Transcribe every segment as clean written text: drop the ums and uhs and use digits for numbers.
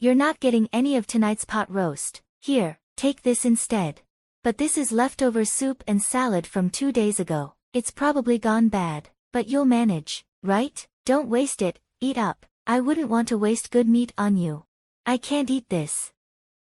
You're not getting any of tonight's pot roast. Here, take this instead. But this is leftover soup and salad from 2 days ago. It's probably gone bad, but you'll manage, right? Don't waste it, eat up. I wouldn't want to waste good meat on you. I can't eat this.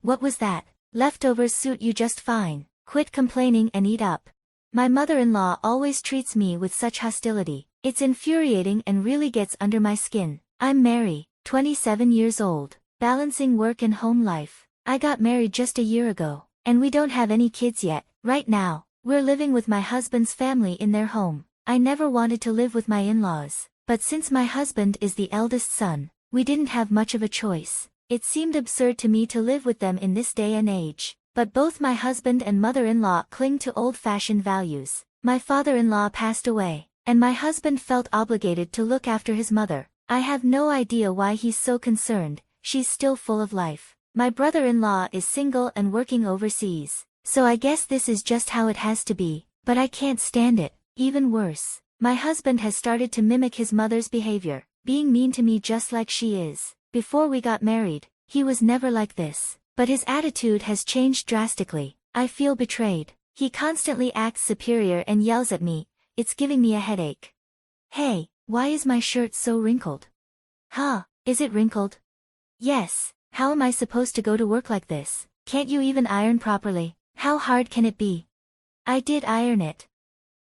What was that? Leftovers suit you just fine. Quit complaining and eat up. My mother-in-law always treats me with such hostility. It's infuriating and really gets under my skin. I'm Mary, 27 years old, balancing work and home life. I got married just a year ago, and we don't have any kids yet. Right now, we're living with my husband's family in their home. I never wanted to live with my in-laws, but since my husband is the eldest son, we didn't have much of a choice. It seemed absurd to me to live with them in this day and age, but both my husband and mother-in-law cling to old-fashioned values. My father-in-law passed away, and my husband felt obligated to look after his mother. I have no idea why he's so concerned. She's still full of life. My brother-in-law is single and working overseas, so I guess this is just how it has to be, but I can't stand it. Even worse, my husband has started to mimic his mother's behavior, being mean to me just like she is. Before we got married, he was never like this, but his attitude has changed drastically. I feel betrayed. He constantly acts superior and yells at me. It's giving me a headache. Hey, why is my shirt so wrinkled? Huh, is it wrinkled? Yes. How am I supposed to go to work like this? Can't you even iron properly? How hard can it be? I did iron it.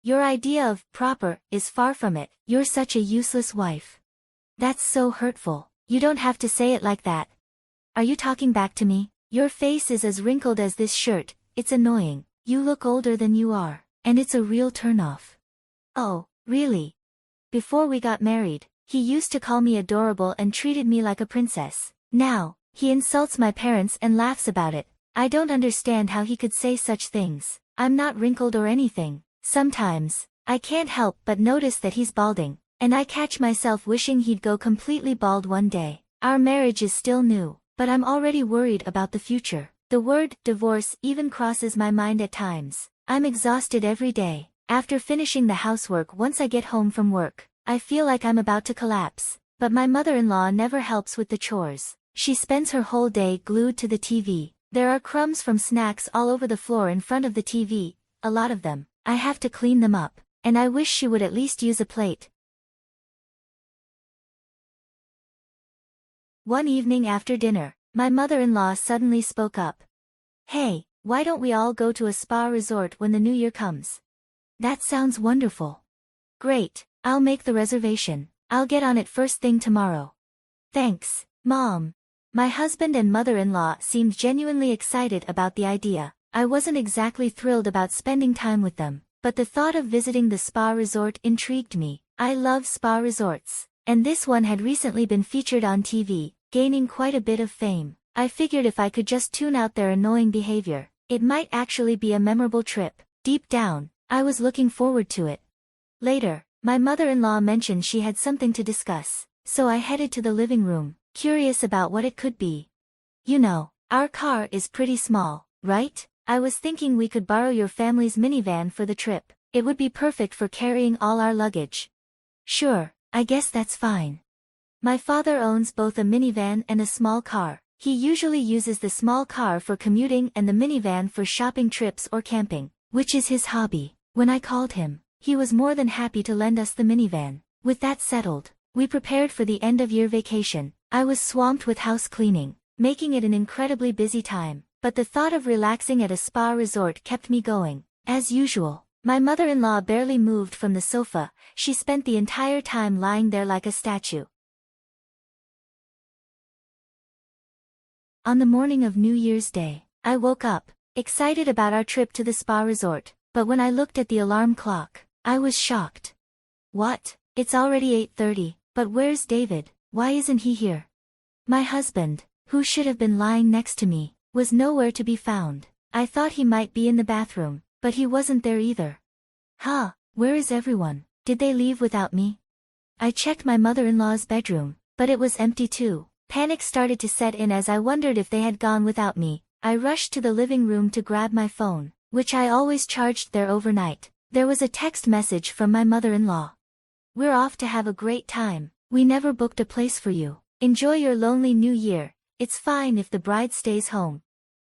Your idea of proper is far from it. You're such a useless wife. That's so hurtful. You don't have to say it like that. Are you talking back to me? Your face is as wrinkled as this shirt. It's annoying. You look older than you are, and it's a real turnoff. Oh, really? Before we got married, he used to call me adorable and treated me like a princess. Now, he insults my parents and laughs about it. I don't understand how he could say such things. I'm not wrinkled or anything. Sometimes, I can't help but notice that he's balding, and I catch myself wishing he'd go completely bald one day. Our marriage is still new, but I'm already worried about the future. The word divorce even crosses my mind at times. I'm exhausted every day. After finishing the housework once I get home from work, I feel like I'm about to collapse. But my mother-in-law never helps with the chores. She spends her whole day glued to the TV. There are crumbs from snacks all over the floor in front of the TV, a lot of them. I have to clean them up, and I wish she would at least use a plate. One evening after dinner, my mother-in-law suddenly spoke up. Hey, why don't we all go to a spa resort when the new year comes? That sounds wonderful. Great, I'll make the reservation. I'll get on it first thing tomorrow. Thanks, Mom. My husband and mother-in-law seemed genuinely excited about the idea. I wasn't exactly thrilled about spending time with them, but the thought of visiting the spa resort intrigued me. I love spa resorts, and this one had recently been featured on TV, gaining quite a bit of fame. I figured if I could just tune out their annoying behavior, it might actually be a memorable trip. Deep down, I was looking forward to it. Later, my mother-in-law mentioned she had something to discuss, so I headed to the living room, curious about what it could be. You know, our car is pretty small, right? I was thinking we could borrow your family's minivan for the trip. It would be perfect for carrying all our luggage. Sure, I guess that's fine. My father owns both a minivan and a small car. He usually uses the small car for commuting and the minivan for shopping trips or camping, which is his hobby. When I called him, he was more than happy to lend us the minivan. With that settled, we prepared for the end-of-year vacation. I was swamped with house cleaning, making it an incredibly busy time, but the thought of relaxing at a spa resort kept me going. As usual, my mother-in-law barely moved from the sofa. She spent the entire time lying there like a statue. On the morning of New Year's Day, I woke up, excited about our trip to the spa resort, but when I looked at the alarm clock, I was shocked. What? It's already 8:30, but where's David? Why isn't he here? My husband, who should have been lying next to me, was nowhere to be found. I thought he might be in the bathroom, but he wasn't there either. Huh, where is everyone? Did they leave without me? I checked my mother-in-law's bedroom, but it was empty too. Panic started to set in as I wondered if they had gone without me. I rushed to the living room to grab my phone, which I always charged there overnight. There was a text message from my mother-in-law. We're off to have a great time. We never booked a place for you. Enjoy your lonely new year. it's fine if the bride stays home.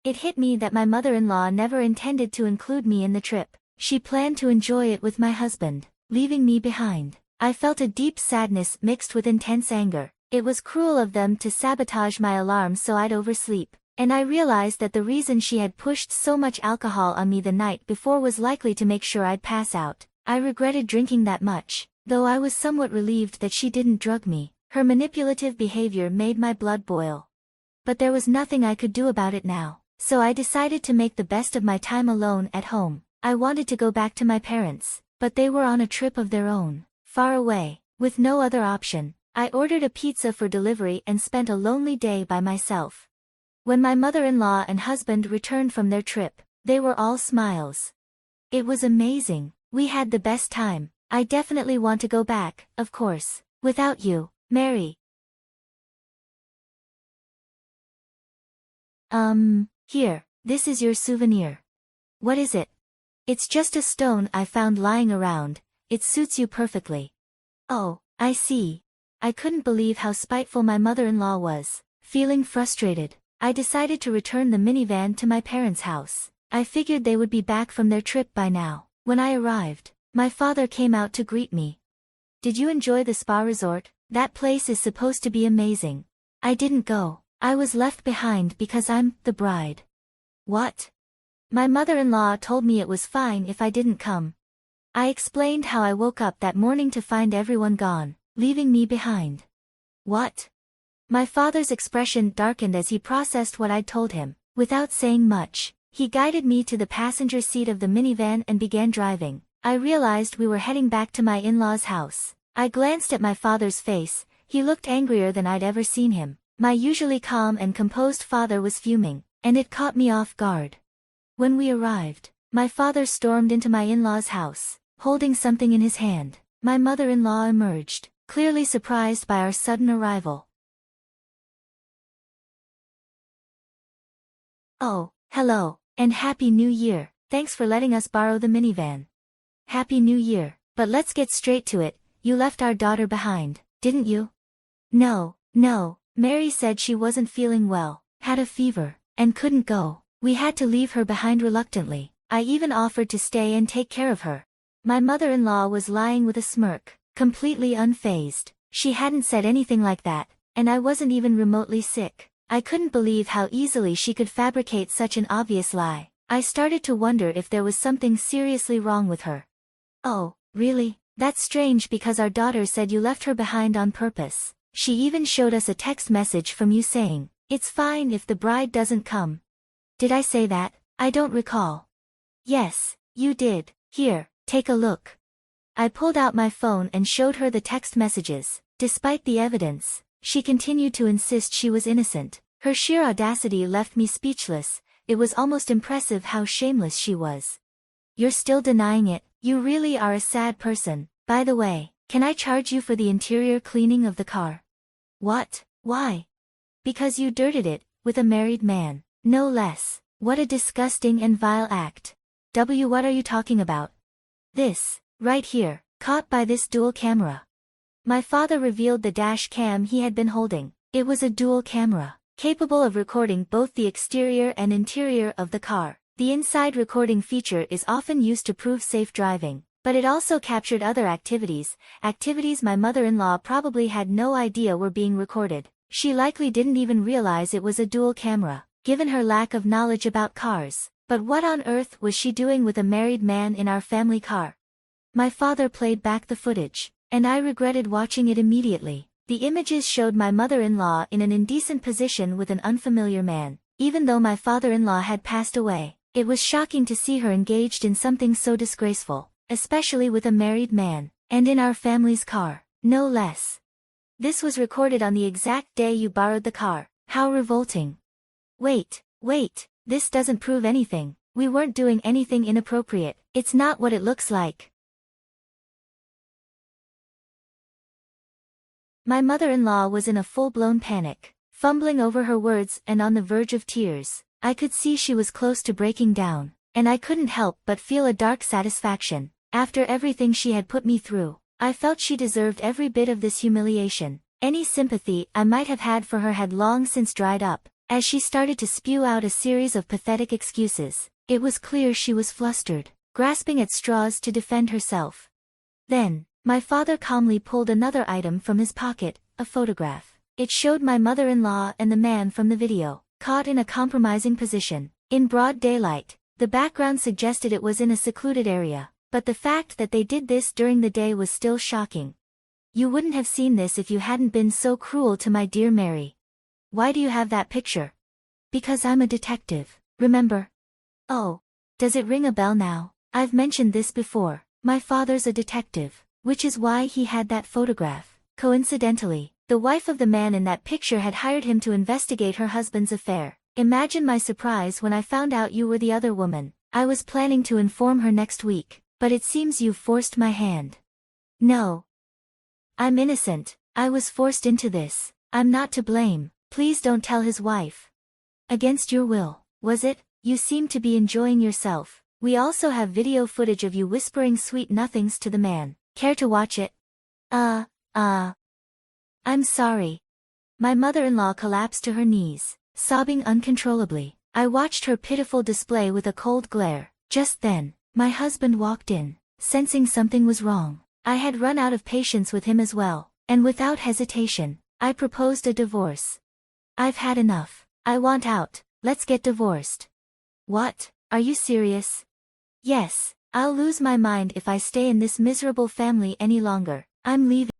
It hit me that my mother-in-law never intended to include me in the trip. She planned to enjoy it with my husband, leaving me behind. I felt a deep sadness mixed with intense anger. It was cruel of them to sabotage my alarm so I'd oversleep, and I realized that the reason she had pushed so much alcohol on me the night before was likely to make sure I'd pass out. I regretted drinking that much, though I was somewhat relieved that she didn't drug me. Her manipulative behavior made my blood boil. But there was nothing I could do about it now, so I decided to make the best of my time alone at home. I wanted to go back to my parents, but they were on a trip of their own, far away. With no other option, I ordered a pizza for delivery and spent a lonely day by myself. When my mother-in-law and husband returned from their trip, they were all smiles. It was amazing. We had the best time. I definitely want to go back, of course. Without you, Mary. Here, this is your souvenir. What is it? It's just a stone I found lying around. It suits you perfectly. Oh, I see. I couldn't believe how spiteful my mother-in-law was. Feeling frustrated, I decided to return the minivan to my parents' house. I figured they would be back from their trip by now. When I arrived, my father came out to greet me. Did you enjoy the spa resort? That place is supposed to be amazing. I didn't go. I was left behind because I'm the bride. What? My mother-in-law told me it was fine if I didn't come. I explained how I woke up that morning to find everyone gone, leaving me behind. What? My father's expression darkened as he processed what I'd told him. Without saying much, he guided me to the passenger seat of the minivan and began driving. I realized we were heading back to my in-laws' house. I glanced at my father's face. He looked angrier than I'd ever seen him. My usually calm and composed father was fuming, and it caught me off guard. When we arrived, my father stormed into my in-laws' house, holding something in his hand. My mother-in-law emerged, clearly surprised by our sudden arrival. Oh, hello, and Happy New Year. Thanks for letting us borrow the minivan. Happy New Year, but let's get straight to it. You left our daughter behind, didn't you? No. Mary said she wasn't feeling well, had a fever, and couldn't go. We had to leave her behind reluctantly. I even offered to stay and take care of her. My mother-in-law was lying with a smirk, completely unfazed. She hadn't said anything like that, and I wasn't even remotely sick. I couldn't believe how easily she could fabricate such an obvious lie. I started to wonder if there was something seriously wrong with her. Oh, really? That's strange because our daughter said you left her behind on purpose. She even showed us a text message from you saying, "It's fine if the bride doesn't come." Did I say that? I don't recall. Yes, you did. Here, take a look. I pulled out my phone and showed her the text messages. Despite the evidence, she continued to insist she was innocent. Her sheer audacity left me speechless. It was almost impressive how shameless she was. You're still denying it. You really are a sad person. By the way, can I charge you for the interior cleaning of the car? What? Why? Because you dirted it, with a married man. No less. What a disgusting and vile act. What are you talking about? This, right here, caught by this dual camera. My father revealed the dash cam he had been holding. It was a dual camera, capable of recording both the exterior and interior of the car. The inside recording feature is often used to prove safe driving, but it also captured other activities my mother-in-law probably had no idea were being recorded. She likely didn't even realize it was a dual camera, given her lack of knowledge about cars. But what on earth was she doing with a married man in our family car? My father played back the footage, and I regretted watching it immediately. The images showed my mother-in-law in an indecent position with an unfamiliar man. Even though my father-in-law had passed away, it was shocking to see her engaged in something so disgraceful, especially with a married man, and in our family's car, no less. This was recorded on the exact day you borrowed the car. How revolting. Wait, this doesn't prove anything. We weren't doing anything inappropriate. It's not what it looks like. My mother-in-law was in a full-blown panic, fumbling over her words and on the verge of tears. I could see she was close to breaking down, and I couldn't help but feel a dark satisfaction. After everything she had put me through, I felt she deserved every bit of this humiliation. Any sympathy I might have had for her had long since dried up, as she started to spew out a series of pathetic excuses. It was clear she was flustered, grasping at straws to defend herself. Then, my father calmly pulled another item from his pocket, a photograph. It showed my mother-in-law and the man from the video, caught in a compromising position. In broad daylight, the background suggested it was in a secluded area, but the fact that they did this during the day was still shocking. You wouldn't have seen this if you hadn't been so cruel to my dear Mary. Why do you have that picture? Because I'm a detective, remember? Oh. Does it ring a bell now? I've mentioned this before. My father's a detective, which is why he had that photograph. Coincidentally, the wife of the man in that picture had hired him to investigate her husband's affair. Imagine my surprise when I found out you were the other woman. I was planning to inform her next week, but it seems you've forced my hand. No. I'm innocent. I was forced into this. I'm not to blame. Please don't tell his wife. Against your will, was it? You seem to be enjoying yourself. We also have video footage of you whispering sweet nothings to the man. Care to watch it? I'm sorry. My mother-in-law collapsed to her knees, sobbing uncontrollably. I watched her pitiful display with a cold glare. Just then, my husband walked in, sensing something was wrong. I had run out of patience with him as well, and without hesitation, I proposed a divorce. I've had enough. I want out. Let's get divorced. What? Are you serious? Yes, I'll lose my mind if I stay in this miserable family any longer. I'm leaving.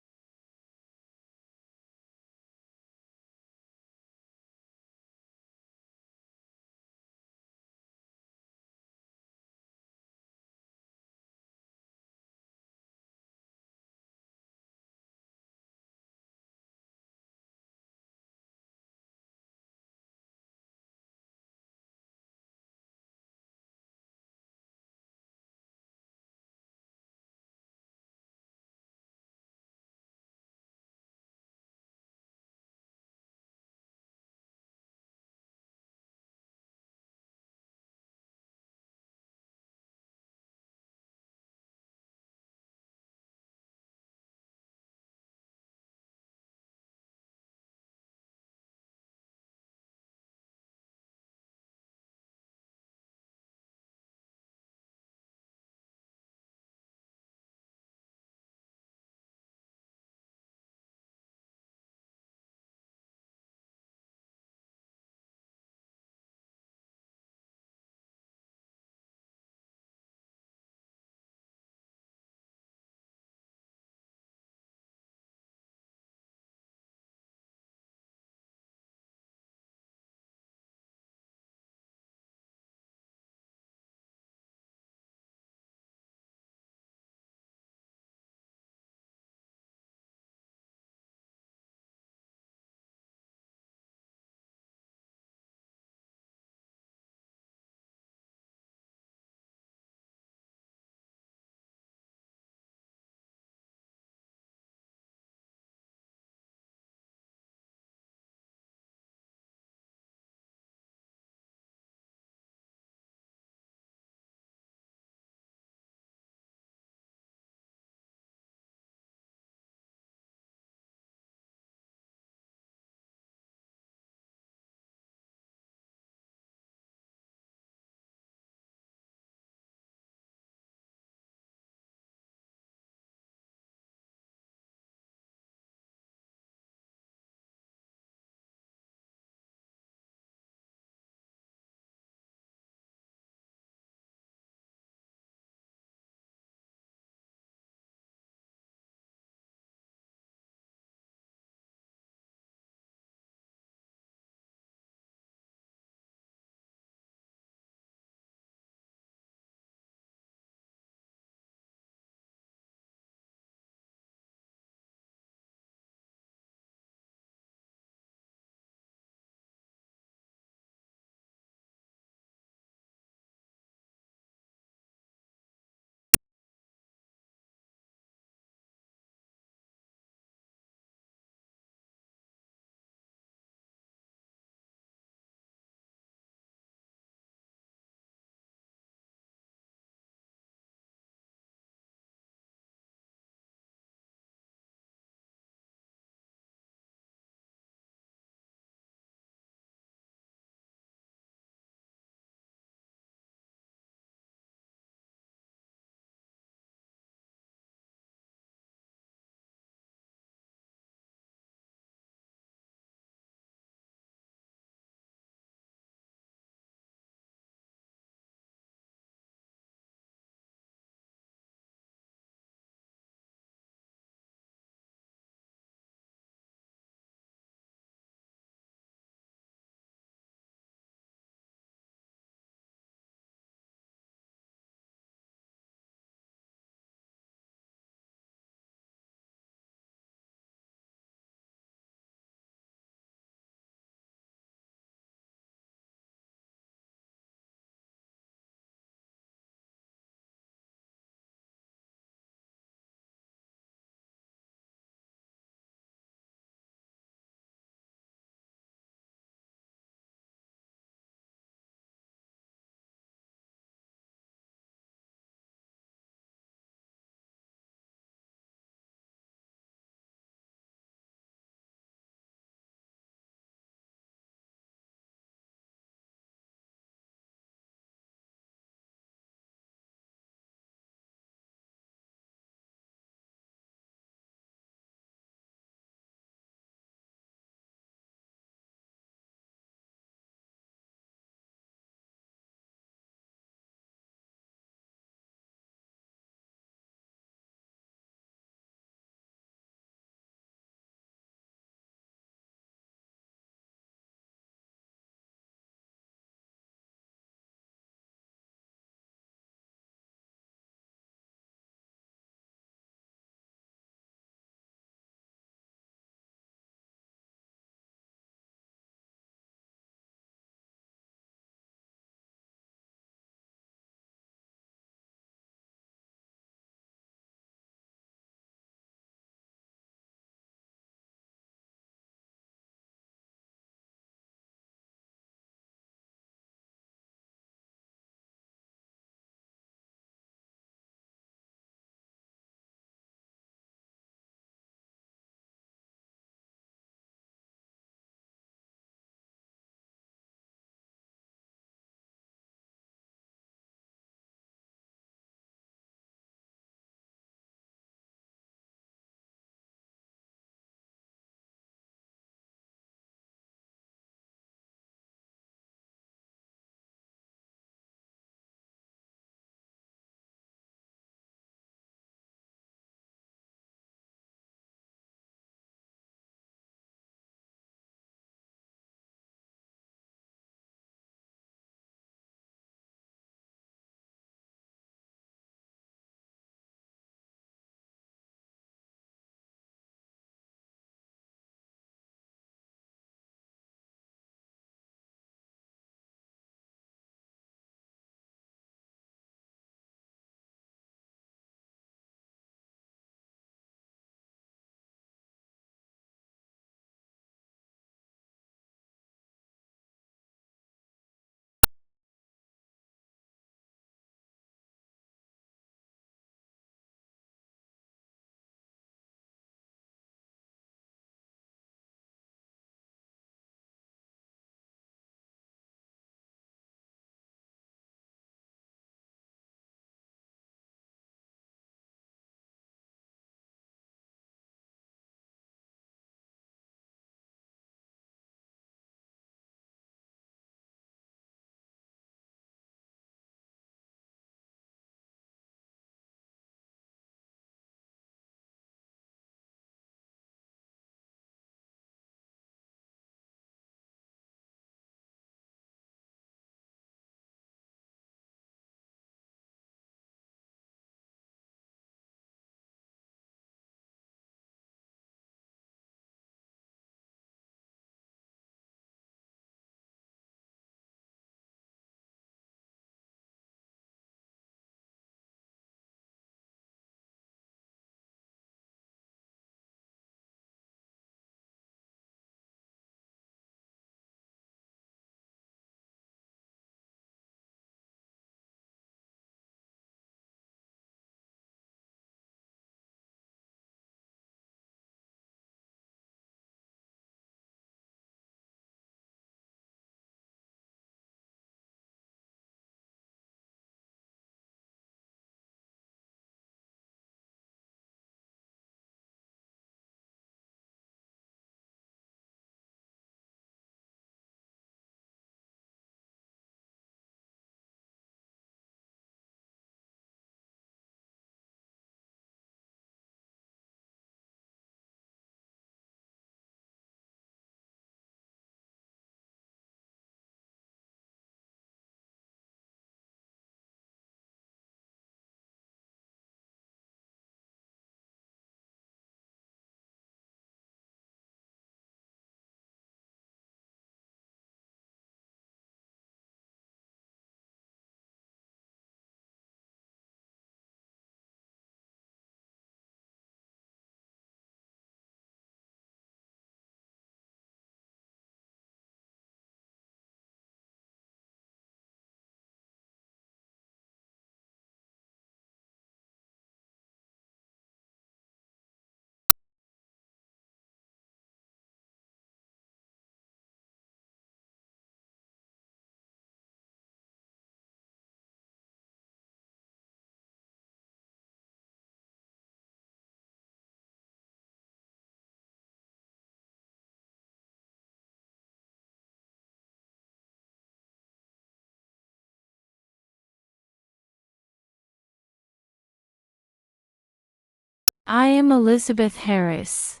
I am Elizabeth Harris.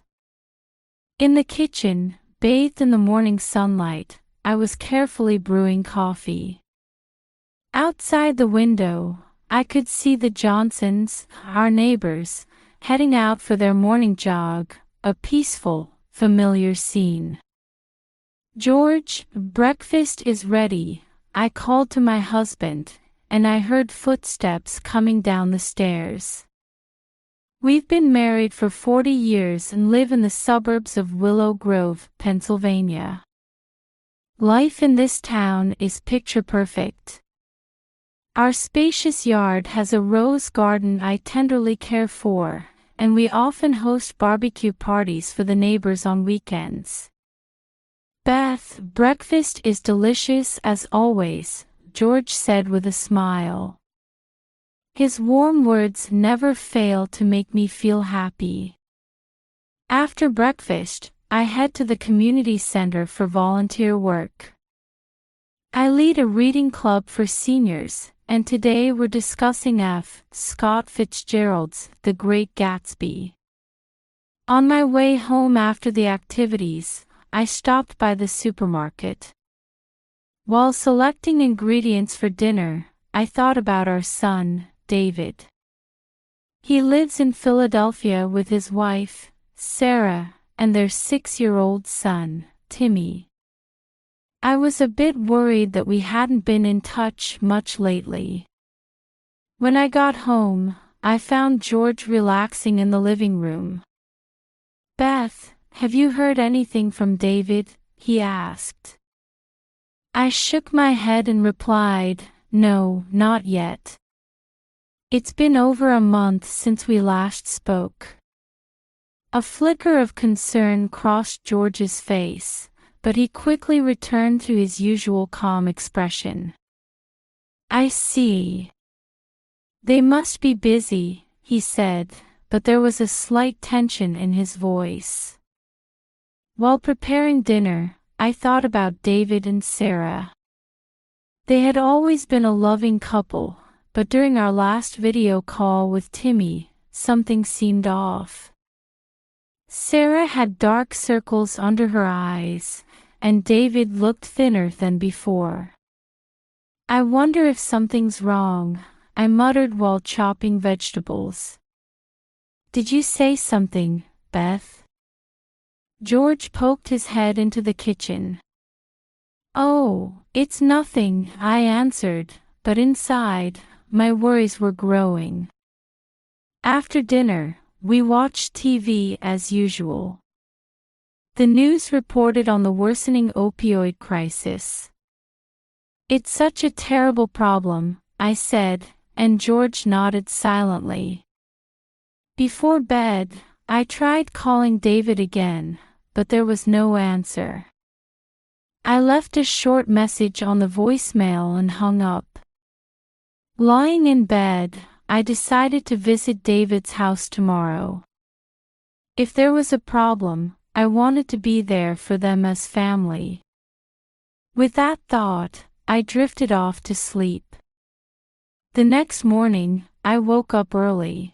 In the kitchen, bathed in the morning sunlight, I was carefully brewing coffee. Outside the window, I could see the Johnsons, our neighbors, heading out for their morning jog, a peaceful, familiar scene. "George, breakfast is ready," I called to my husband, and I heard footsteps coming down the stairs. We've been married for 40 years and live in the suburbs of Willow Grove, Pennsylvania. Life in this town is picture perfect. Our spacious yard has a rose garden I tenderly care for, and we often host barbecue parties for the neighbors on weekends. "Beth, breakfast is delicious as always," George said with a smile. His warm words never fail to make me feel happy. After breakfast, I head to the community center for volunteer work. I lead a reading club for seniors, and today we're discussing F. Scott Fitzgerald's The Great Gatsby. On my way home after the activities, I stopped by the supermarket. While selecting ingredients for dinner, I thought about our son, David. He lives in Philadelphia with his wife, Sarah, and their 6-year-old son, Timmy. I was a bit worried that we hadn't been in touch much lately. When I got home, I found George relaxing in the living room. "Beth, have you heard anything from David?" he asked. I shook my head and replied, "No, not yet. It's been over a month since we last spoke." A flicker of concern crossed George's face, but he quickly returned to his usual calm expression. "I see. They must be busy," he said, but there was a slight tension in his voice. While preparing dinner, I thought about David and Sarah. They had always been a loving couple, but during our last video call with Timmy, something seemed off. Sarah had dark circles under her eyes, and David looked thinner than before. "I wonder if something's wrong," I muttered while chopping vegetables. "Did you say something, Beth?" George poked his head into the kitchen. "Oh, it's nothing," I answered, but inside, my worries were growing. After dinner, we watched TV as usual. The news reported on the worsening opioid crisis. "It's such a terrible problem," I said, and George nodded silently. Before bed, I tried calling David again, but there was no answer. I left a short message on the voicemail and hung up. Lying in bed, I decided to visit David's house tomorrow. If there was a problem, I wanted to be there for them as family. With that thought, I drifted off to sleep. The next morning, I woke up early.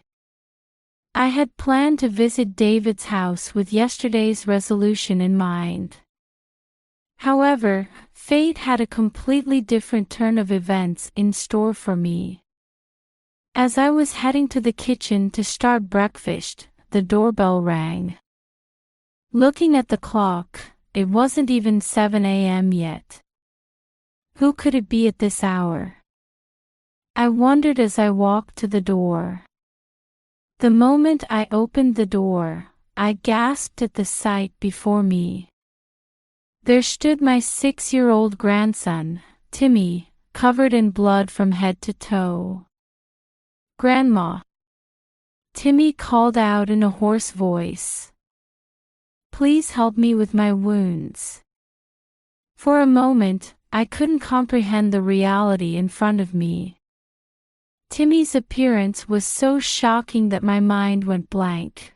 I had planned to visit David's house with yesterday's resolution in mind. However, fate had a completely different turn of events in store for me. As I was heading to the kitchen to start breakfast, the doorbell rang. Looking at the clock, it wasn't even 7 a.m. yet. Who could it be at this hour? I wondered as I walked to the door. The moment I opened the door, I gasped at the sight before me. There stood my 6-year-old grandson, Timmy, covered in blood from head to toe. "Grandma!" Timmy called out in a hoarse voice. "Please help me with my wounds." For a moment, I couldn't comprehend the reality in front of me. Timmy's appearance was so shocking that my mind went blank.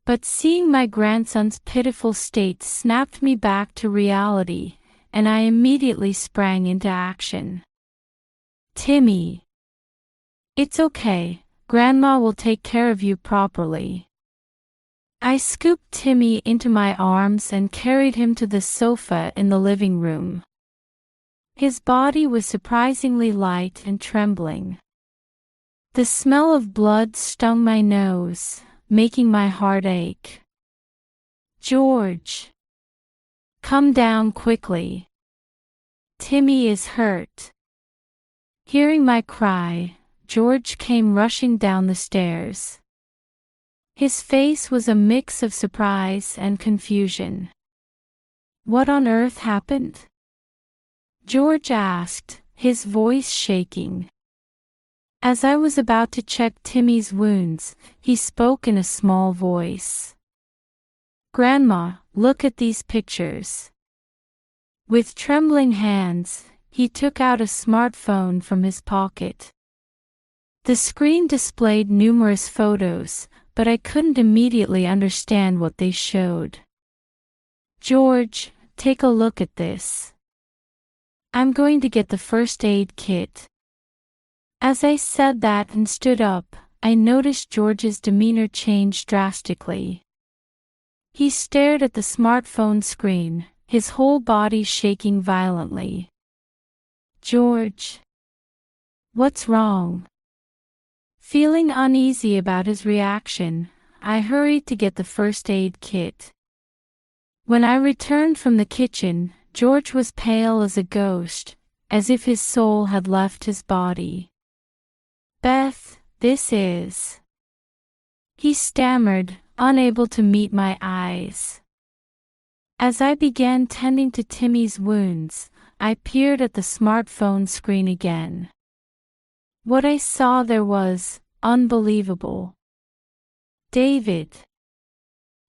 But seeing my grandson's pitiful state snapped me back to reality, and I immediately sprang into action. "Timmy!" "It's okay," Grandma will take care of you properly. I scooped Timmy into my arms and carried him to the sofa in the living room. His body was surprisingly light and trembling. The smell of blood stung my nose, making my heart ache. George, come down quickly. Timmy is hurt. Hearing my cry, George came rushing down the stairs. His face was a mix of surprise and confusion. What on earth happened? George asked, his voice shaking. As I was about to check Timmy's wounds, he spoke in a small voice. Grandma, look at these pictures. With trembling hands, he took out a smartphone from his pocket. The screen displayed numerous photos, but I couldn't immediately understand what they showed. George, take a look at this. I'm going to get the first aid kit. As I said that and stood up, I noticed George's demeanor change drastically. He stared at the smartphone screen, his whole body shaking violently. George, what's wrong? Feeling uneasy about his reaction, I hurried to get the first aid kit. When I returned from the kitchen, George was pale as a ghost, as if his soul had left his body. Beth, this is... He stammered, unable to meet my eyes. As I began tending to Timmy's wounds, I peered at the smartphone screen again. What I saw there was unbelievable. David,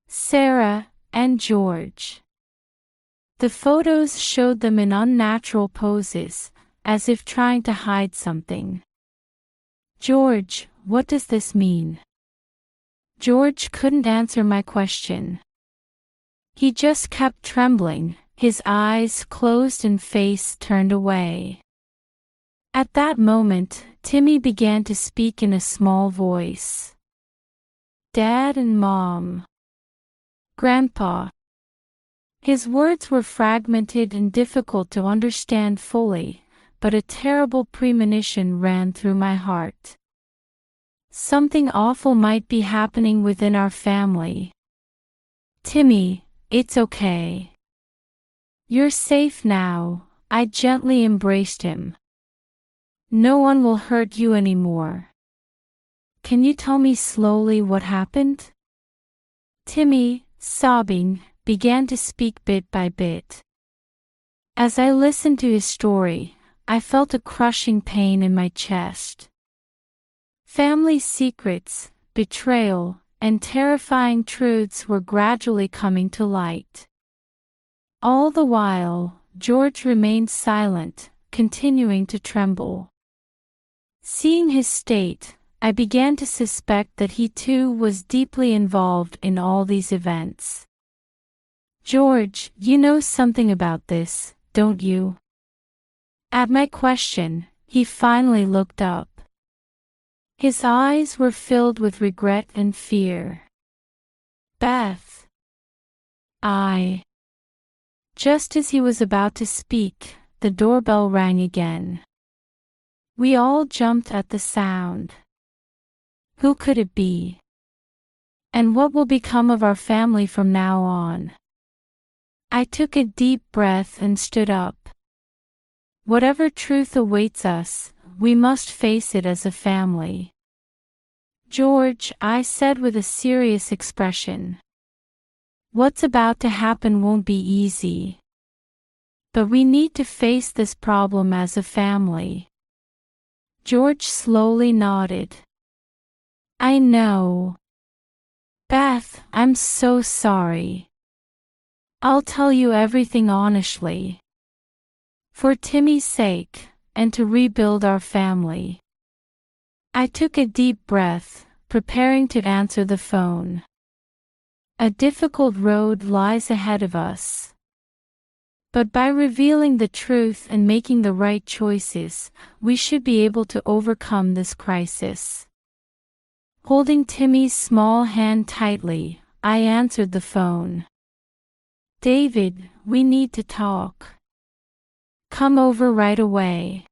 Sarah, and George. The photos showed them in unnatural poses, as if trying to hide something. George, what does this mean? George couldn't answer my question. He just kept trembling, his eyes closed and face turned away. At that moment, Timmy began to speak in a small voice. Dad and Mom. Grandpa. His words were fragmented and difficult to understand fully, but a terrible premonition ran through my heart. Something awful might be happening within our family. Timmy, it's okay. You're safe now, I gently embraced him. No one will hurt you anymore. Can you tell me slowly what happened? Timmy, sobbing, began to speak bit by bit. As I listened to his story, I felt a crushing pain in my chest. Family secrets, betrayal, and terrifying truths were gradually coming to light. All the while, George remained silent, continuing to tremble. Seeing his state, I began to suspect that he too was deeply involved in all these events. George, you know something about this, don't you? At my question, he finally looked up. His eyes were filled with regret and fear. Beth. Just as he was about to speak, the doorbell rang again. We all jumped at the sound. Who could it be? And what will become of our family from now on? I took a deep breath and stood up. Whatever truth awaits us, we must face it as a family. George, I said with a serious expression. What's about to happen won't be easy. But we need to face this problem as a family. George slowly nodded. I know. Beth, I'm so sorry. I'll tell you everything honestly. For Timmy's sake, and to rebuild our family. I took a deep breath, preparing to answer the phone. A difficult road lies ahead of us. But by revealing the truth and making the right choices, we should be able to overcome this crisis. Holding Timmy's small hand tightly, I answered the phone. "David, we need to talk. Come over right away."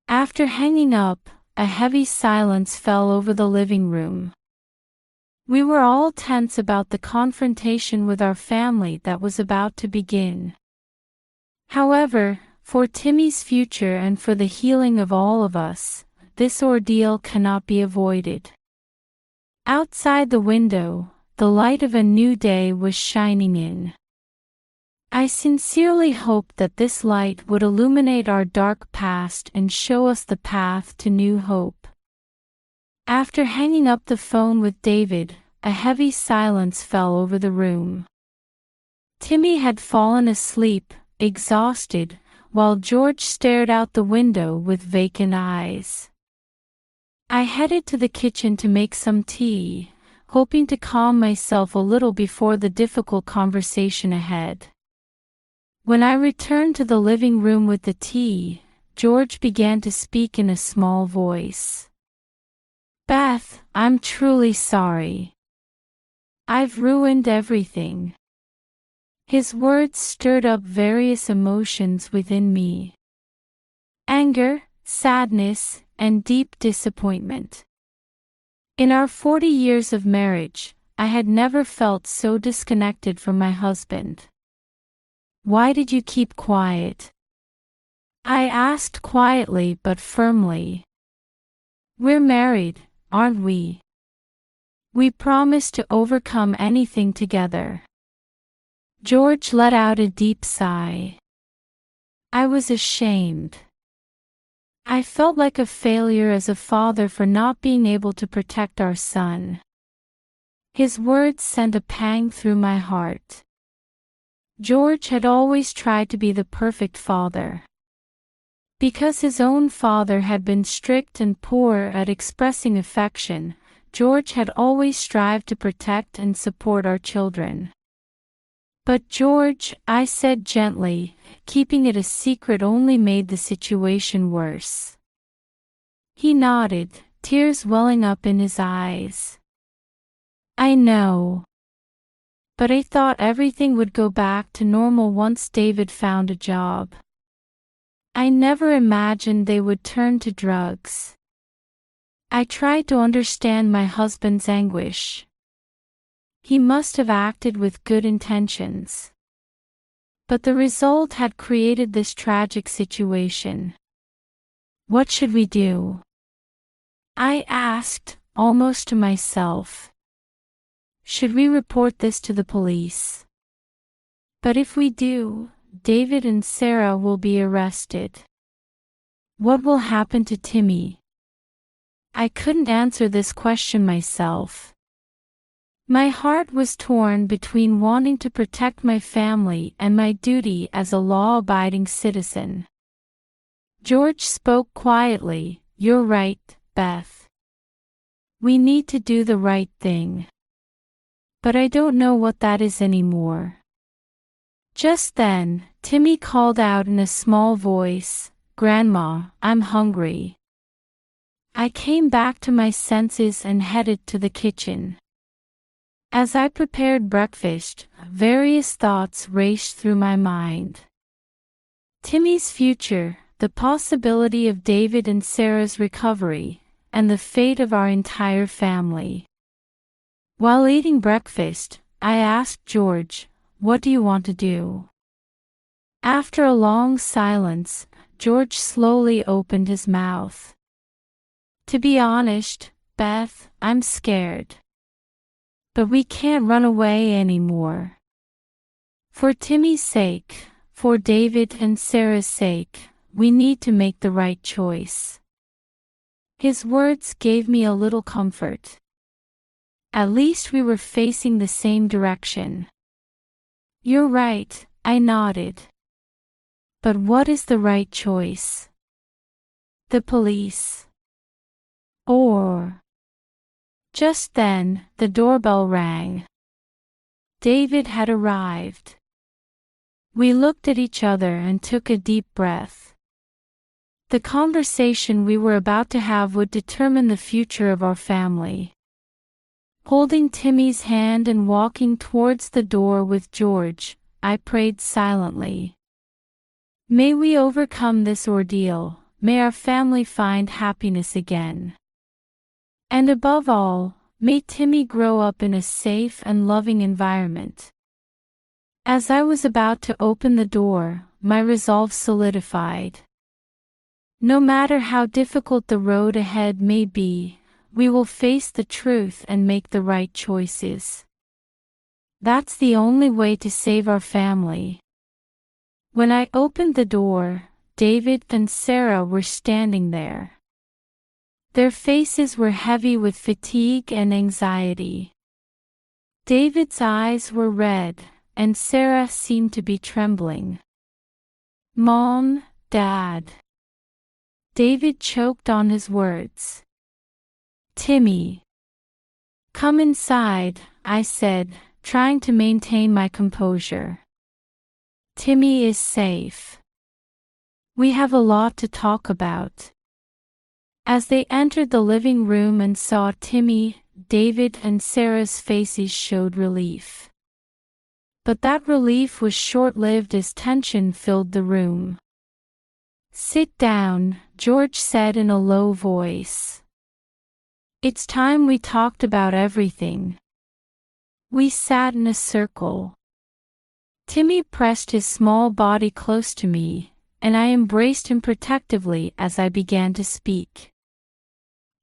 After hanging up, a heavy silence fell over the living room. We were all tense about the confrontation with our family that was about to begin. However, for Timmy's future and for the healing of all of us, this ordeal cannot be avoided. Outside the window, the light of a new day was shining in. I sincerely hoped that this light would illuminate our dark past and show us the path to new hope. After hanging up the phone with David, a heavy silence fell over the room. Timmy had fallen asleep, exhausted, while George stared out the window with vacant eyes. I headed to the kitchen to make some tea, hoping to calm myself a little before the difficult conversation ahead. When I returned to the living room with the tea, George began to speak in a small voice. "Beth, I'm truly sorry. I've ruined everything." His words stirred up various emotions within me. Anger, sadness, and deep disappointment. In our 40 years of marriage, I had never felt so disconnected from my husband. "Why did you keep quiet?" I asked quietly but firmly. "We're married, aren't we? We promised to overcome anything together." George let out a deep sigh. I was ashamed. I felt like a failure as a father for not being able to protect our son. His words sent a pang through my heart. George had always tried to be the perfect father. Because his own father had been strict and poor at expressing affection, George had always strived to protect and support our children. "But George," I said gently, keeping it a secret only made the situation worse. He nodded, tears welling up in his eyes. "I know. But I thought everything would go back to normal once David found a job. I never imagined they would turn to drugs." I tried to understand my husband's anguish. He must have acted with good intentions. But the result had created this tragic situation. "What should we do?" I asked, almost to myself. "Should we report this to the police? But if we do, David and Sarah will be arrested. What will happen to Timmy?" I couldn't answer this question myself. My heart was torn between wanting to protect my family and my duty as a law-abiding citizen. George spoke quietly. "You're right, Beth. We need to do the right thing. But I don't know what that is anymore." Just then, Timmy called out in a small voice, "Grandma, I'm hungry." I came back to my senses and headed to the kitchen. As I prepared breakfast, various thoughts raced through my mind. Timmy's future, the possibility of David and Sarah's recovery, and the fate of our entire family. While eating breakfast, I asked George, "What do you want to do?" After a long silence, George slowly opened his mouth. "To be honest, Beth, I'm scared. But we can't run away anymore. For Timmy's sake, for David and Sarah's sake, we need to make the right choice." His words gave me a little comfort. At least we were facing the same direction. "You're right," I nodded. "But what is the right choice? The police? Or—" Just then, the doorbell rang. David had arrived. We looked at each other and took a deep breath. The conversation we were about to have would determine the future of our family. Holding Timmy's hand and walking towards the door with George, I prayed silently. May we overcome this ordeal, may our family find happiness again. And above all, may Timmy grow up in a safe and loving environment. As I was about to open the door, my resolve solidified. No matter how difficult the road ahead may be, we will face the truth and make the right choices. That's the only way to save our family. When I opened the door, David and Sarah were standing there. Their faces were heavy with fatigue and anxiety. David's eyes were red, and Sarah seemed to be trembling. "Mom, Dad." David choked on his words. "Timmy." "Come inside," I said, trying to maintain my composure. "Timmy is safe. We have a lot to talk about." As they entered the living room and saw Timmy, David and Sarah's faces showed relief. But that relief was short-lived as tension filled the room. "Sit down," George said in a low voice. "It's time we talked about everything." We sat in a circle. Timmy pressed his small body close to me, and I embraced him protectively as I began to speak.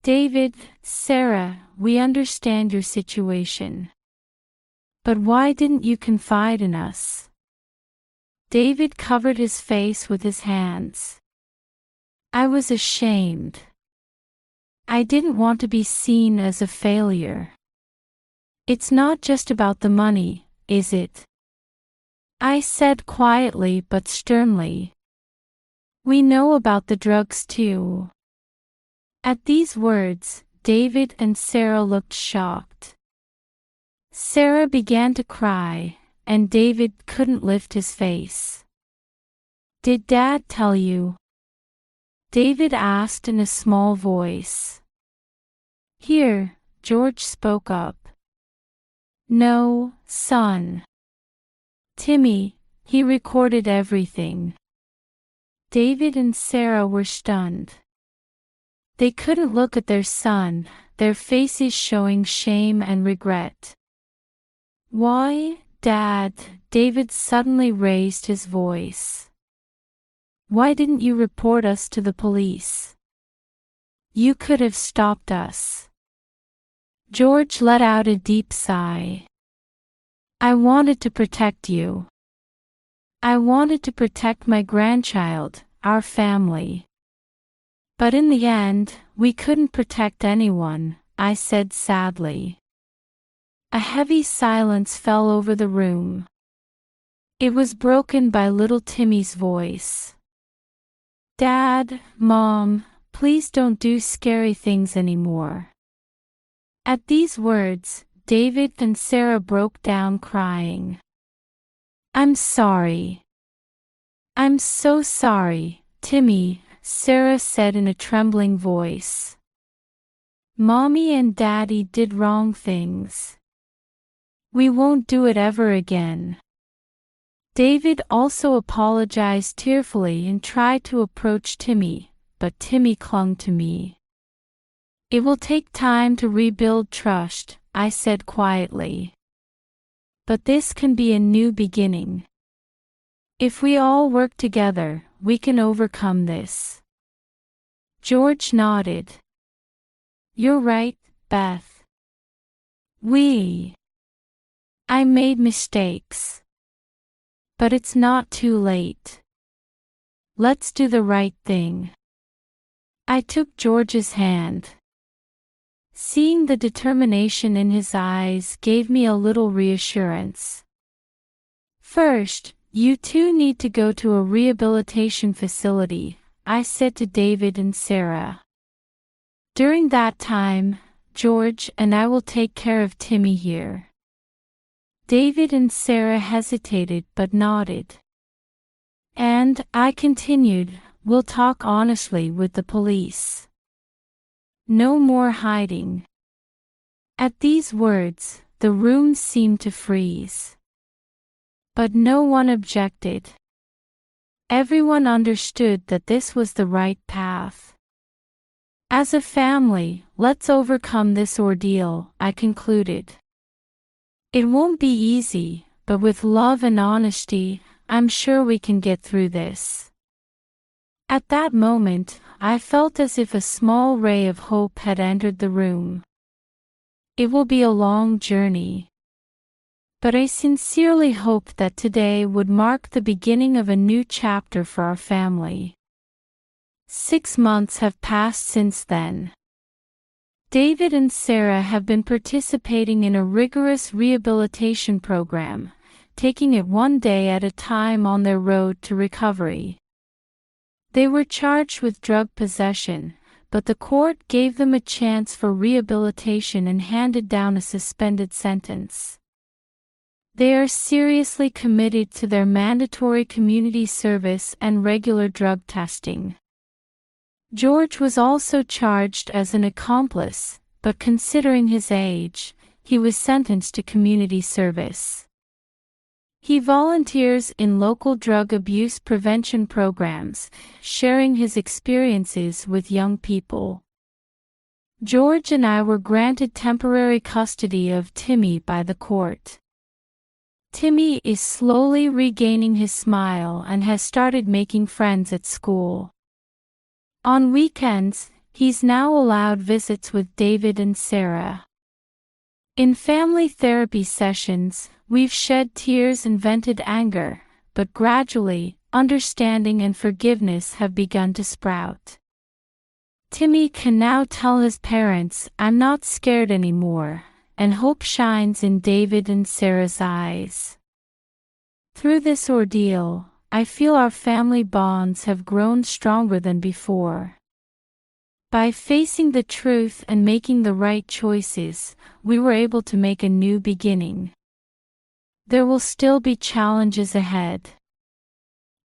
"David, Sarah, we understand your situation. But why didn't you confide in us?" David covered his face with his hands. "I was ashamed. I didn't want to be seen as a failure." "It's not just about the money, is it?" I said quietly but sternly. "We know about the drugs too." At these words, David and Sarah looked shocked. Sarah began to cry, and David couldn't lift his face. "Did Dad tell you?" David asked in a small voice. "Here," George spoke up. "No, son. Timmy, he recorded everything." David and Sarah were stunned. They couldn't look at their son, their faces showing shame and regret. "Why, Dad?" David suddenly raised his voice. "Why didn't you report us to the police? You could have stopped us." George let out a deep sigh. "I wanted to protect you. I wanted to protect my grandchild, our family. But in the end, we couldn't protect anyone," I said sadly. A heavy silence fell over the room. It was broken by little Timmy's voice. "Dad, Mom, please don't do scary things anymore." At these words, David and Sarah broke down crying. "I'm sorry. I'm so sorry, Timmy," Sarah said in a trembling voice. "Mommy and Daddy did wrong things. We won't do it ever again." David also apologized tearfully and tried to approach Timmy, but Timmy clung to me. "It will take time to rebuild trust," I said quietly. "But this can be a new beginning. If we all work together, we can overcome this." George nodded. "You're right, Beth. I made mistakes. But it's not too late. Let's do the right thing." I took George's hand. Seeing the determination in his eyes gave me a little reassurance. "First, you two need to go to a rehabilitation facility," I said to David and Sarah. "During that time, George and I will take care of Timmy here." David and Sarah hesitated but nodded. And I continued, We'll talk honestly with the police. No more hiding." At these words, the room seemed to freeze. But no one objected. Everyone understood that this was the right path. "As a family, let's overcome this ordeal," I concluded. "It won't be easy, but with love and honesty, I'm sure we can get through this." At that moment, I felt as if a small ray of hope had entered the room. It will be a long journey, but I sincerely hope that today would mark the beginning of a new chapter for our family. 6 months have passed since then. David and Sarah have been participating in a rigorous rehabilitation program, taking it one day at a time on their road to recovery. They were charged with drug possession, but the court gave them a chance for rehabilitation and handed down a suspended sentence. They are seriously committed to their mandatory community service and regular drug testing. George was also charged as an accomplice, but considering his age, he was sentenced to community service. He volunteers in local drug abuse prevention programs, sharing his experiences with young people. George and I were granted temporary custody of Timmy by the court. Timmy is slowly regaining his smile and has started making friends at school. On weekends, he's now allowed visits with David and Sarah. In family therapy sessions, we've shed tears and vented anger, but gradually, understanding and forgiveness have begun to sprout. Timmy can now tell his parents, "I'm not scared anymore," and hope shines in David and Sarah's eyes. Through this ordeal, I feel our family bonds have grown stronger than before. By facing the truth and making the right choices, we were able to make a new beginning. There will still be challenges ahead,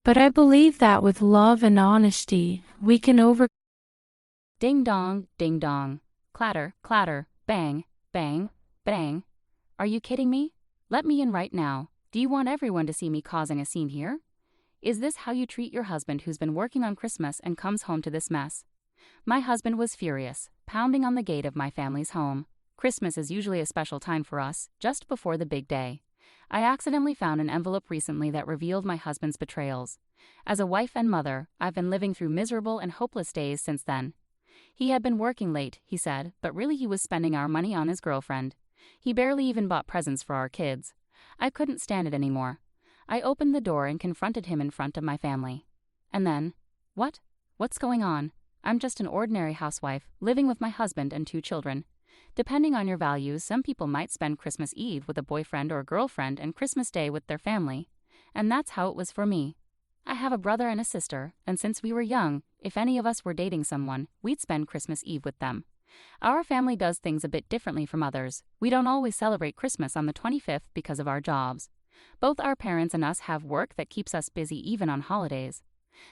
but I believe that with love and honesty, we can overcome. Ding dong, clatter, clatter, bang, bang, bang. Are you kidding me? Let me in right now. Do you want everyone to see me causing a scene here? Is this how you treat your husband who's been working on Christmas and comes home to this mess? My husband was furious, pounding on the gate of my family's home. Christmas is usually a special time for us, just before the big day. I accidentally found an envelope recently that revealed my husband's betrayals. As a wife and mother, I've been living through miserable and hopeless days since then. He had been working late, he said, but really he was spending our money on his girlfriend. He barely even bought presents for our kids. I couldn't stand it anymore. I opened the door and confronted him in front of my family. And then, what's going on? I'm just an ordinary housewife, living with my husband and 2 children. Depending on your values, some people might spend Christmas Eve with a boyfriend or girlfriend and Christmas Day with their family. And that's how it was for me. I have a brother and a sister, and since we were young, if any of us were dating someone, we'd spend Christmas Eve with them. Our family does things a bit differently from others. We don't always celebrate Christmas on the 25th because of our jobs. Both our parents and us have work that keeps us busy even on holidays.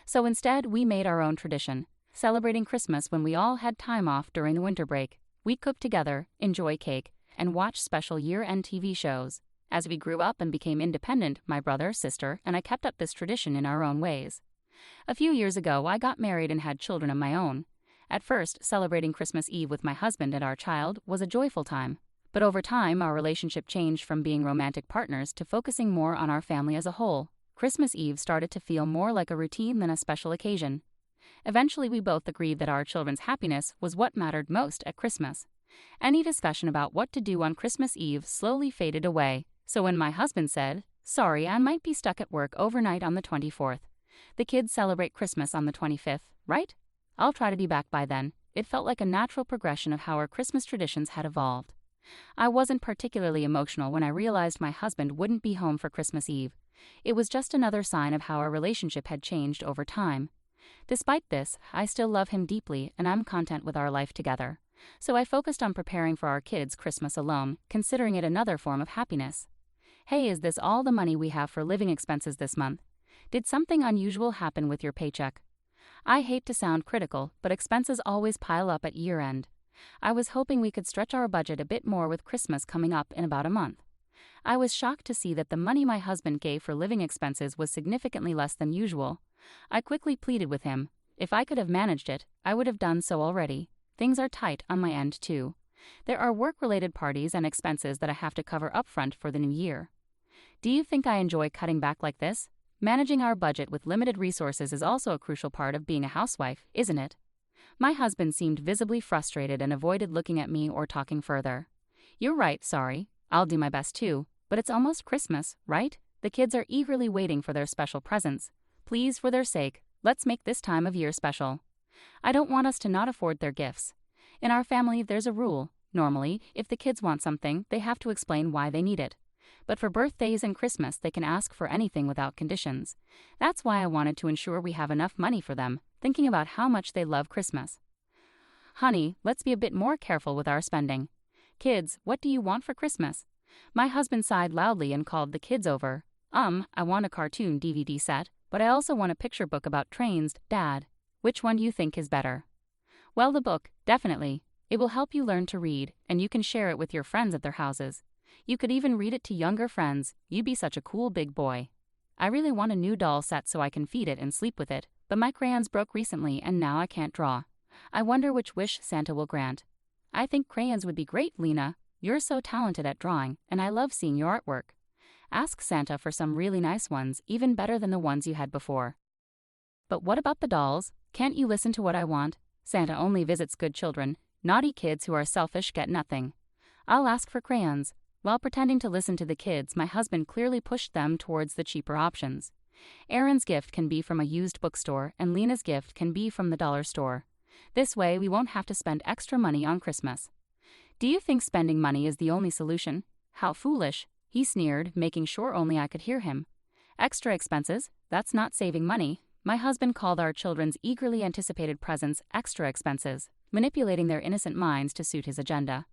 So instead, we made our own tradition, celebrating Christmas when we all had time off during the winter break. We'd cook together, enjoy cake, and watch special year-end TV shows. As we grew up and became independent, my brother, sister, and I kept up this tradition in our own ways. A few years ago, I got married and had children of my own. At first, celebrating Christmas Eve with my husband and our child was a joyful time. But over time, our relationship changed from being romantic partners to focusing more on our family as a whole. Christmas Eve started to feel more like a routine than a special occasion. Eventually, we both agreed that our children's happiness was what mattered most at Christmas. Any discussion about what to do on Christmas Eve slowly faded away, so when my husband said, "Sorry, I might be stuck at work overnight on the 24th. The kids celebrate Christmas on the 25th, right? I'll try to be back by then," it felt like a natural progression of how our Christmas traditions had evolved. I wasn't particularly emotional when I realized my husband wouldn't be home for Christmas Eve. It was just another sign of how our relationship had changed over time. Despite this, I still love him deeply and I'm content with our life together. So I focused on preparing for our kids' Christmas alone, considering it another form of happiness. Hey, is this all the money we have for living expenses this month? Did something unusual happen with your paycheck? I hate to sound critical, but expenses always pile up at year-end. I was hoping we could stretch our budget a bit more with Christmas coming up in about a month. I was shocked to see that the money my husband gave for living expenses was significantly less than usual. I quickly pleaded with him. If I could have managed it, I would have done so already. Things are tight on my end too. There are work-related parties and expenses that I have to cover upfront for the new year. Do you think I enjoy cutting back like this? Managing our budget with limited resources is also a crucial part of being a housewife, isn't it? My husband seemed visibly frustrated and avoided looking at me or talking further. You're right, sorry. I'll do my best too, but it's almost Christmas, right? The kids are eagerly waiting for their special presents. Please, for their sake, let's make this time of year special. I don't want us to not afford their gifts. In our family, there's a rule. Normally, if the kids want something, they have to explain why they need it. But for birthdays and Christmas, they can ask for anything without conditions. That's why I wanted to ensure we have enough money for them, thinking about how much they love Christmas. Honey, let's be a bit more careful with our spending. Kids, what do you want for Christmas? My husband sighed loudly and called the kids over. I want a cartoon DVD set, but I also want a picture book about trains, Dad. Which one do you think is better? Well, the book, definitely. It will help you learn to read, and you can share it with your friends at their houses. You could even read it to younger friends. You'd be such a cool big boy. I really want a new doll set so I can feed it and sleep with it, but my crayons broke recently and now I can't draw. I wonder which wish Santa will grant. I think crayons would be great, Lena. You're so talented at drawing, and I love seeing your artwork. Ask Santa for some really nice ones, even better than the ones you had before. But what about the dolls? Can't you listen to what I want? Santa only visits good children. Naughty kids who are selfish get nothing. I'll ask for crayons. While pretending to listen to the kids, my husband clearly pushed them towards the cheaper options. Aaron's gift can be from a used bookstore, and Lena's gift can be from the dollar store. This way, we won't have to spend extra money on Christmas. Do you think spending money is the only solution? How foolish, he sneered, making sure only I could hear him. Extra expenses? That's not saving money. My husband called our children's eagerly anticipated presents extra expenses, manipulating their innocent minds to suit his agenda.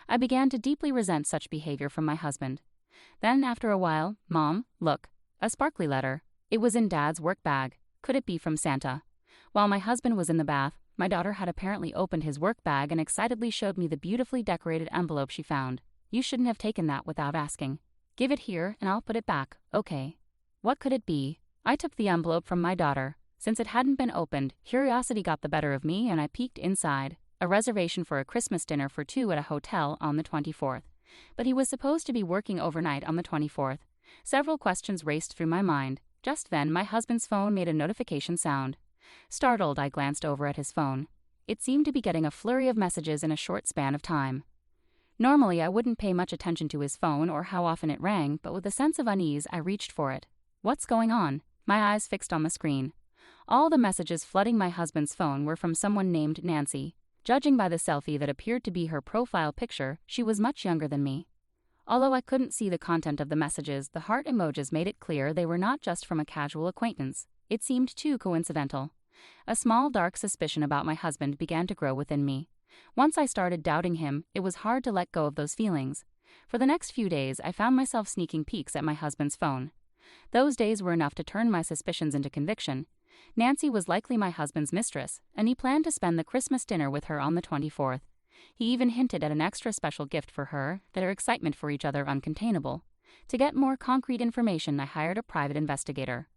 I began to deeply resent such behavior from my husband. Then, after a while, Mom, look, a sparkly letter. It was in Dad's work bag. Could it be from Santa? While my husband was in the bath, my daughter had apparently opened his work bag and excitedly showed me the beautifully decorated envelope she found. You shouldn't have taken that without asking. Give it here and I'll put it back, okay? What could it be? I took the envelope from my daughter. Since it hadn't been opened, curiosity got the better of me and I peeked inside. A reservation for a Christmas dinner for 2 at a hotel on the 24th. But he was supposed to be working overnight on the 24th. Several questions raced through my mind. Just then, my husband's phone made a notification sound. Startled, I glanced over at his phone. It seemed to be getting a flurry of messages in a short span of time. Normally, I wouldn't pay much attention to his phone or how often it rang, but with a sense of unease, I reached for it. What's going on? My eyes fixed on the screen. All the messages flooding my husband's phone were from someone named Nancy. Judging by the selfie that appeared to be her profile picture, she was much younger than me. Although I couldn't see the content of the messages, the heart emojis made it clear they were not just from a casual acquaintance. It seemed too coincidental. A small dark suspicion about my husband began to grow within me. Once I started doubting him, it was hard to let go of those feelings. For the next few days, I found myself sneaking peeks at my husband's phone. Those days were enough to turn my suspicions into conviction. Nancy was likely my husband's mistress, and he planned to spend the Christmas dinner with her on the 24th. He even hinted at an extra special gift for her, their excitement for each other uncontainable. To get more concrete information, I hired a private investigator.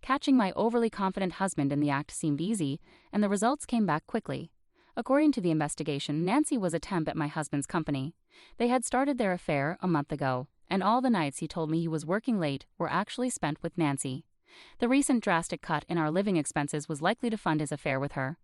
Catching my overly confident husband in the act seemed easy, and the results came back quickly. According to the investigation, Nancy was a temp at my husband's company. They had started their affair a month ago, and all the nights he told me he was working late were actually spent with Nancy. The recent drastic cut in our living expenses was likely to fund his affair with her.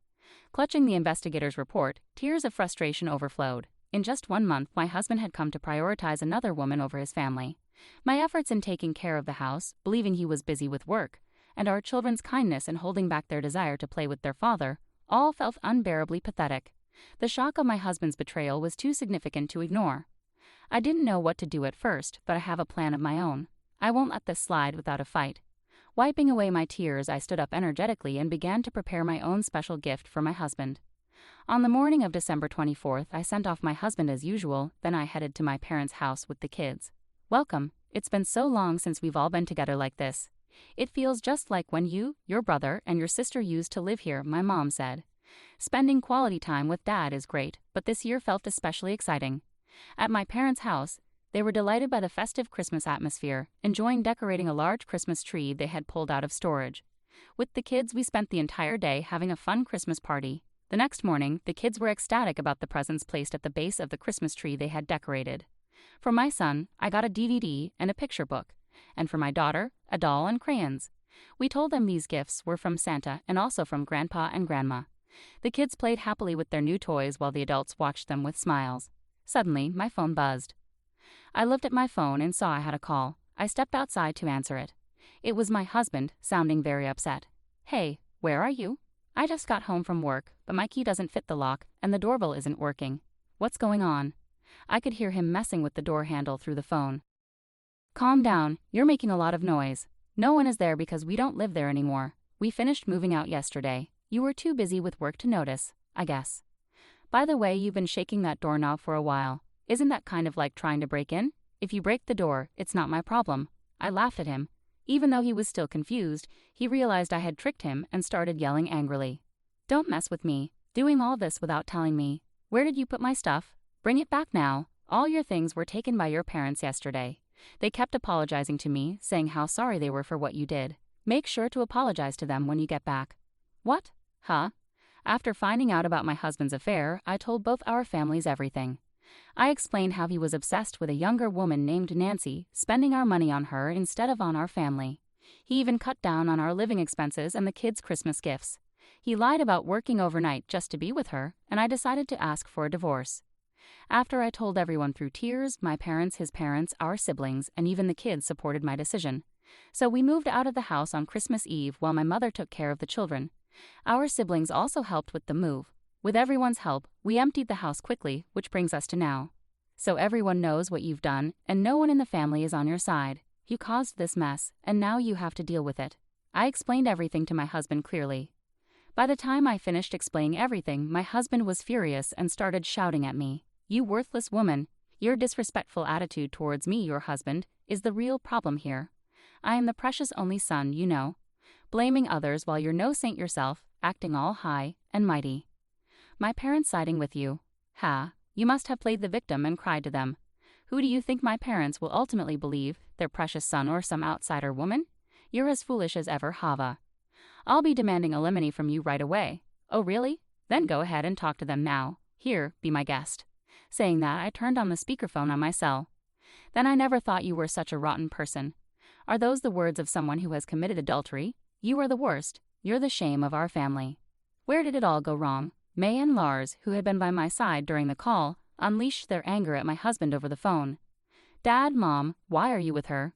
Clutching the investigator's report, tears of frustration overflowed. In just 1 month, my husband had come to prioritize another woman over his family. My efforts in taking care of the house, believing he was busy with work, and our children's kindness in holding back their desire to play with their father, all felt unbearably pathetic. The shock of my husband's betrayal was too significant to ignore. I didn't know what to do at first, but I have a plan of my own. I won't let this slide without a fight. Wiping away my tears, I stood up energetically and began to prepare my own special gift for my husband. On the morning of December 24th, I sent off my husband as usual, then I headed to my parents' house with the kids. Welcome. It's been so long since we've all been together like this. It feels just like when you, your brother, and your sister used to live here, my mom said. Spending quality time with Dad is great, but this year felt especially exciting. At my parents' house, they were delighted by the festive Christmas atmosphere, enjoying decorating a large Christmas tree they had pulled out of storage. With the kids, we spent the entire day having a fun Christmas party. The next morning, the kids were ecstatic about the presents placed at the base of the Christmas tree they had decorated. For my son, I got a DVD and a picture book, and for my daughter, a doll and crayons. We told them these gifts were from Santa and also from Grandpa and Grandma. The kids played happily with their new toys while the adults watched them with smiles. Suddenly, my phone buzzed. I looked at my phone and saw I had a call. I stepped outside to answer it. It was my husband, sounding very upset. "Hey, where are you? I just got home from work, but my key doesn't fit the lock and the doorbell isn't working. What's going on?" I could hear him messing with the door handle through the phone. "Calm down, you're making a lot of noise. No one is there because we don't live there anymore. We finished moving out yesterday. You were too busy with work to notice, I guess. By the way, you've been shaking that doorknob for a while. Isn't that kind of like trying to break in? If you break the door, it's not my problem." I laughed at him. Even though he was still confused, he realized I had tricked him and started yelling angrily. "Don't mess with me. Doing all this without telling me. Where did you put my stuff? Bring it back now. All your things were taken by your parents yesterday. They kept apologizing to me, saying how sorry they were for what you did. Make sure to apologize to them when you get back." "What? Huh?" After finding out about my husband's affair, I told both our families everything. I explained how he was obsessed with a younger woman named Nancy, spending our money on her instead of on our family. He even cut down on our living expenses and the kids' Christmas gifts. He lied about working overnight just to be with her, and I decided to ask for a divorce. After I told everyone through tears, my parents, his parents, our siblings, and even the kids supported my decision. So we moved out of the house on Christmas Eve while my mother took care of the children. Our siblings also helped with the move. With everyone's help, we emptied the house quickly, which brings us to now. So everyone knows what you've done, and no one in the family is on your side. You caused this mess, and now you have to deal with it. I explained everything to my husband clearly. By the time I finished explaining everything, my husband was furious and started shouting at me. "You worthless woman! Your disrespectful attitude towards me, your husband, is the real problem here. I am the precious only son, you know. Blaming others while you're no saint yourself, acting all high and mighty. My parents siding with you. Ha, you must have played the victim and cried to them. Who do you think my parents will ultimately believe, their precious son or some outsider woman? You're as foolish as ever, Hava. I'll be demanding alimony from you right away." "Oh really? Then go ahead and talk to them now. Here, be my guest." Saying that, I turned on the speakerphone on my cell. "Then I never thought you were such a rotten person. Are those the words of someone who has committed adultery? You are the worst. You're the shame of our family." Where did it all go wrong? May and Lars, who had been by my side during the call, unleashed their anger at my husband over the phone. "Dad, Mom, why are you with her?"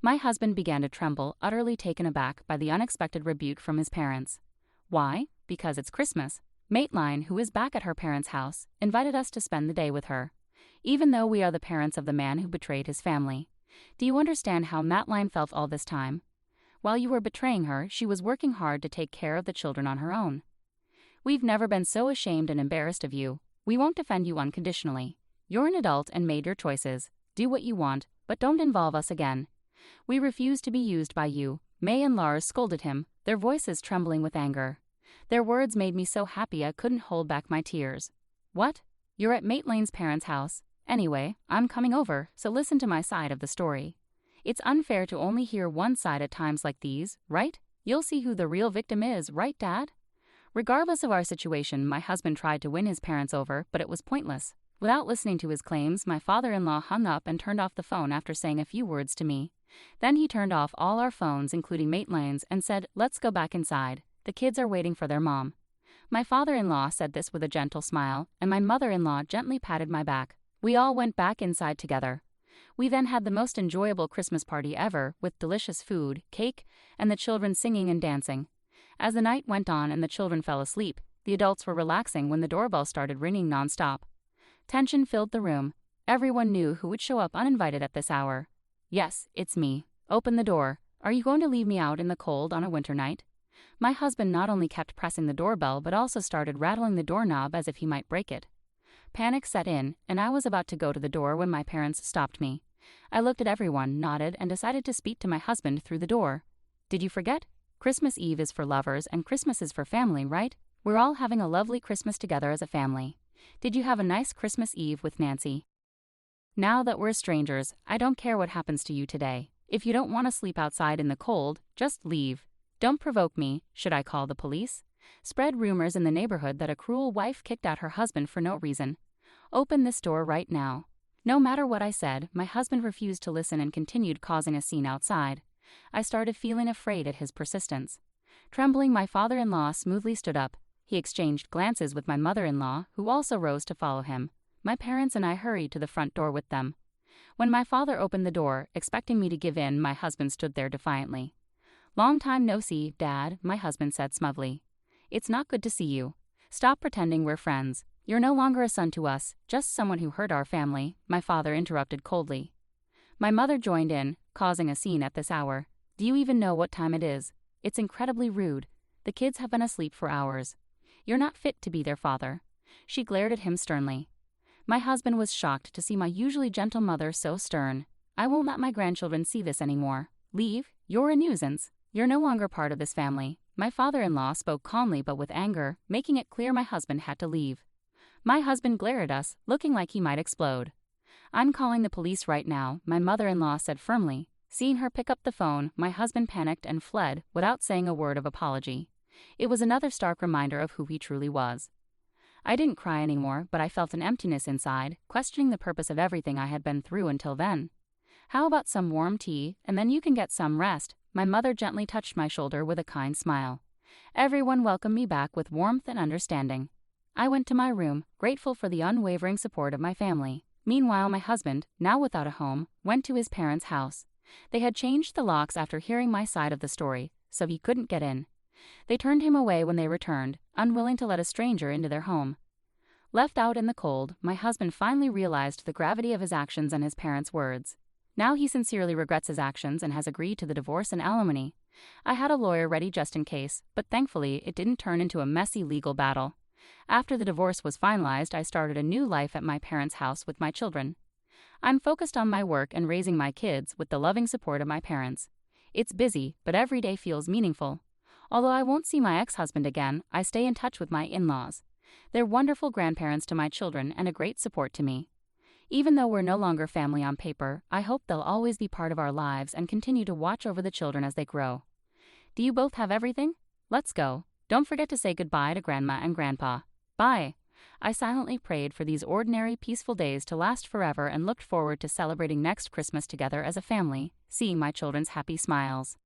My husband began to tremble, utterly taken aback by the unexpected rebuke from his parents. "Why? Because it's Christmas. Maitline, who is back at her parents' house, invited us to spend the day with her, even though we are the parents of the man who betrayed his family. Do you understand how Maitline felt all this time? While you were betraying her, she was working hard to take care of the children on her own. We've never been so ashamed and embarrassed of you. We won't defend you unconditionally. You're an adult and made your choices. Do what you want, but don't involve us again. We refuse to be used by you." May and Lars scolded him, their voices trembling with anger. Their words made me so happy I couldn't hold back my tears. "What? You're at Maitlane's parents' house. Anyway, I'm coming over, so listen to my side of the story. It's unfair to only hear one side at times like these, right? You'll see who the real victim is, right, Dad?" Regardless of our situation, my husband tried to win his parents over, but it was pointless. Without listening to his claims, my father-in-law hung up and turned off the phone after saying a few words to me. Then he turned off all our phones, including Maitlane's, and said, "Let's go back inside. The kids are waiting for their mom." My father-in-law said this with a gentle smile, and my mother-in-law gently patted my back. We all went back inside together. We then had the most enjoyable Christmas party ever, with delicious food, cake, and the children singing and dancing. As the night went on and the children fell asleep, the adults were relaxing when the doorbell started ringing non-stop. Tension filled the room. Everyone knew who would show up uninvited at this hour. "Yes, it's me. Open the door. Are you going to leave me out in the cold on a winter night?" My husband not only kept pressing the doorbell but also started rattling the doorknob as if he might break it. Panic set in, and I was about to go to the door when my parents stopped me. I looked at everyone, nodded, and decided to speak to my husband through the door. Did you forget? Christmas Eve is for lovers and Christmas is for family, right? We're all having a lovely Christmas together as a family. Did you have a nice Christmas Eve with Nancy? Now that we're strangers, I don't care what happens to you today. If you don't want to sleep outside in the cold, just leave. Don't provoke me. Should I call the police? Spread rumors in the neighborhood that a cruel wife kicked out her husband for no reason. Open this door right now. No matter what I said, my husband refused to listen and continued causing a scene outside. I started feeling afraid at his persistence. Trembling, my father-in-law smoothly stood up. He exchanged glances with my mother-in-law, who also rose to follow him. My parents and I hurried to the front door with them. When my father opened the door, expecting me to give in, my husband stood there defiantly. "Long time no see, Dad," my husband said smugly. "It's not good to see you. Stop pretending we're friends. You're no longer a son to us, just someone who hurt our family," my father interrupted coldly. My mother joined in, causing a scene at this hour. "Do you even know what time it is? It's incredibly rude. The kids have been asleep for hours. You're not fit to be their father." She glared at him sternly. My husband was shocked to see my usually gentle mother so stern. "I won't let my grandchildren see this anymore. Leave. You're a nuisance. You're no longer part of this family." My father-in-law spoke calmly but with anger, making it clear my husband had to leave. My husband glared at us, looking like he might explode. "I'm calling the police right now," my mother-in-law said firmly. Seeing her pick up the phone, my husband panicked and fled without saying a word of apology. It was another stark reminder of who he truly was. I didn't cry anymore, but I felt an emptiness inside, questioning the purpose of everything I had been through until then. "How about some warm tea, and then you can get some rest?" My mother gently touched my shoulder with a kind smile. Everyone welcomed me back with warmth and understanding. I went to my room, grateful for the unwavering support of my family. Meanwhile, my husband, now without a home, went to his parents' house. They had changed the locks after hearing my side of the story, so he couldn't get in. They turned him away when they returned, unwilling to let a stranger into their home. Left out in the cold, my husband finally realized the gravity of his actions and his parents' words. Now he sincerely regrets his actions and has agreed to the divorce and alimony. I had a lawyer ready just in case, but thankfully it didn't turn into a messy legal battle. After the divorce was finalized, I started a new life at my parents' house with my children. I'm focused on my work and raising my kids with the loving support of my parents. It's busy, but every day feels meaningful. Although I won't see my ex-husband again, I stay in touch with my in-laws. They're wonderful grandparents to my children and a great support to me. Even though we're no longer family on paper, I hope they'll always be part of our lives and continue to watch over the children as they grow. Do you both have everything? Let's go. Don't forget to say goodbye to Grandma and Grandpa. Bye. I silently prayed for these ordinary, peaceful days to last forever and looked forward to celebrating next Christmas together as a family, seeing my children's happy smiles.